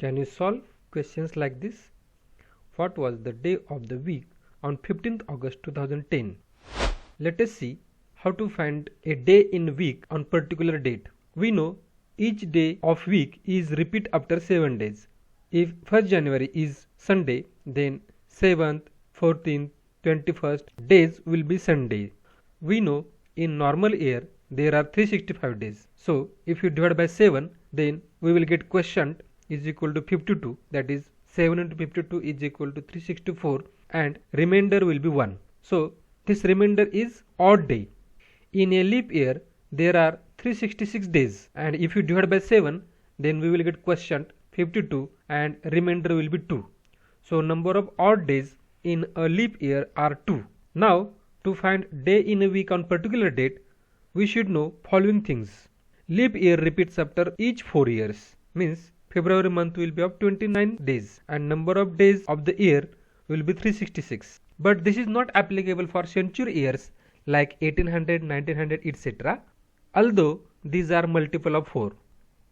Can you solve questions like this? What was the day of the week on 15th August 2010? Let us see how to find a day in week on particular date. We know each day of week is repeat after 7 days. If 1st January is Sunday, then 7th, 14th, 21st days will be Sunday. We know in normal year there are 365 days. So if you divide by 7, then we will get quotient is equal to 52, that is 7 into 52 is equal to 364, and remainder will be 1. So this remainder is odd day. In a leap year there are 366 days, and if you divide by 7, then we will get quotient 52 and remainder will be 2. So number of odd days in a leap year are 2. Now to find day in a week on particular date, we should know following things. Leap year repeats after each 4 years, means February month will be of 29 days and number of days of the year will be 366. But this is not applicable for century years like 1800, 1900, etc. Although these are multiple of 4.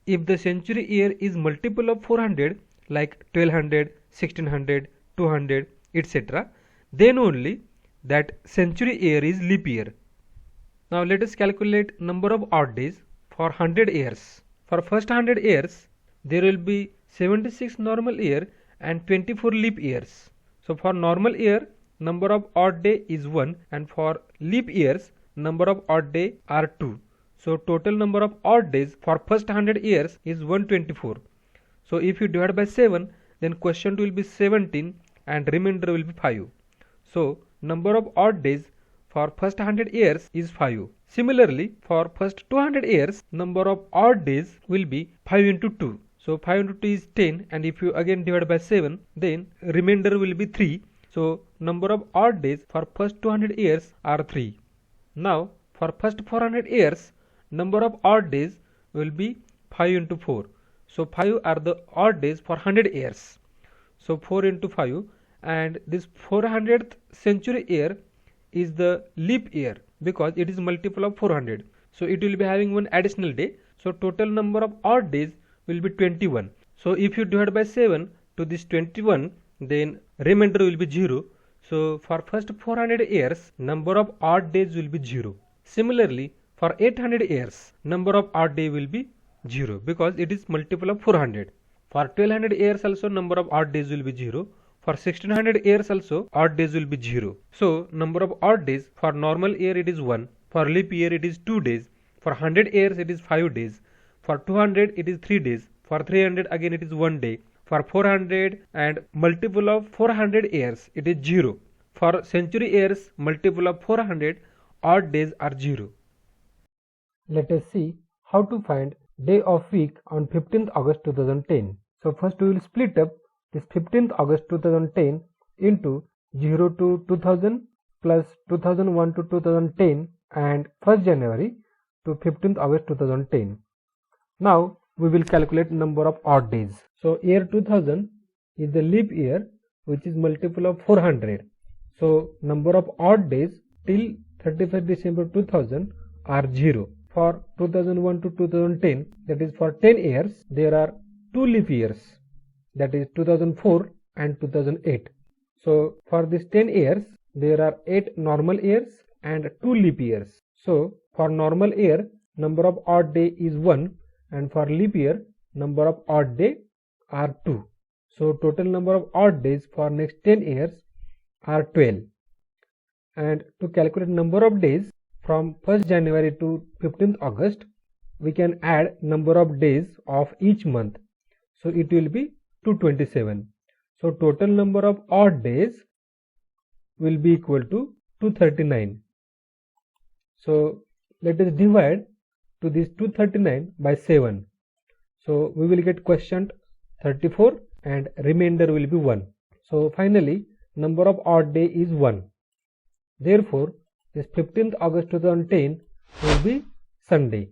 If the century year is multiple of 400 like 1200, 1600, 200, etc., then only that century year is leap year. Now let us calculate number of odd days for 100 years. For first 100 years there will be 76 normal year and 24 leap years. So for normal year number of odd day is 1, and for leap years number of odd day are 2. So total number of odd days for first 100 years is 124. So if you divide by 7, then quotient will be 17 and remainder will be 5. So number of odd days for first 100 years is 5. Similarly, for first 200 years number of odd days will be 5 into 2. So 5 into 2 is 10, and if you again divide by 7, then remainder will be 3. So number of odd days for first 200 years are 3. Now for first 400 years number of odd days will be 5 into 4. So 5 are the odd days for 100 years. So 4 into 5, and this 400th century year is the leap year because it is multiple of 400. So it will be having one additional day. So total number of odd days will be 21. So if you divide by 7 to this 21, then remainder will be 0. So for first 400 years number of odd days will be 0. Similarly, for 800 years number of odd day will be 0 because it is multiple of 400. For 1200 years also number of odd days will be 0. For 1600 years also odd days will be 0. So number of odd days for normal year it is 1. For leap year it is 2 days. For 100 years it is 5 days. For 200 it is 3 days. For 300 again it is 1 day. For 400 and multiple of 400 years it is 0. For century years multiple of 400 odd days are 0. Let us see how to find day of week on 15th August 2010. So first we will split up this 15th August 2010 into 0 to 2000 plus 2001 to 2010 and 1st January to 15th August 2010. Now we will calculate number of odd days. So year 2000 is the leap year which is multiple of 400. So number of odd days till 31st December 2000 are 0. For 2001 to 2010, that is for 10 years, there are 2 leap years, that is 2004 and 2008. So for these 10 years there are 8 normal years and 2 leap years. So for normal year number of odd day is 1, and for leap year number of odd day are 2. So total number of odd days for next 10 years are 12. And to calculate number of days from 1st January to 15th August, we can add number of days of each month. So it will be 227. So total number of odd days will be equal to 239. So let us divide to this 239 by 7. So we will get quotient 34 and remainder will be 1. So finally number of odd day is 1. Therefore this 15th August 2010 will be Sunday.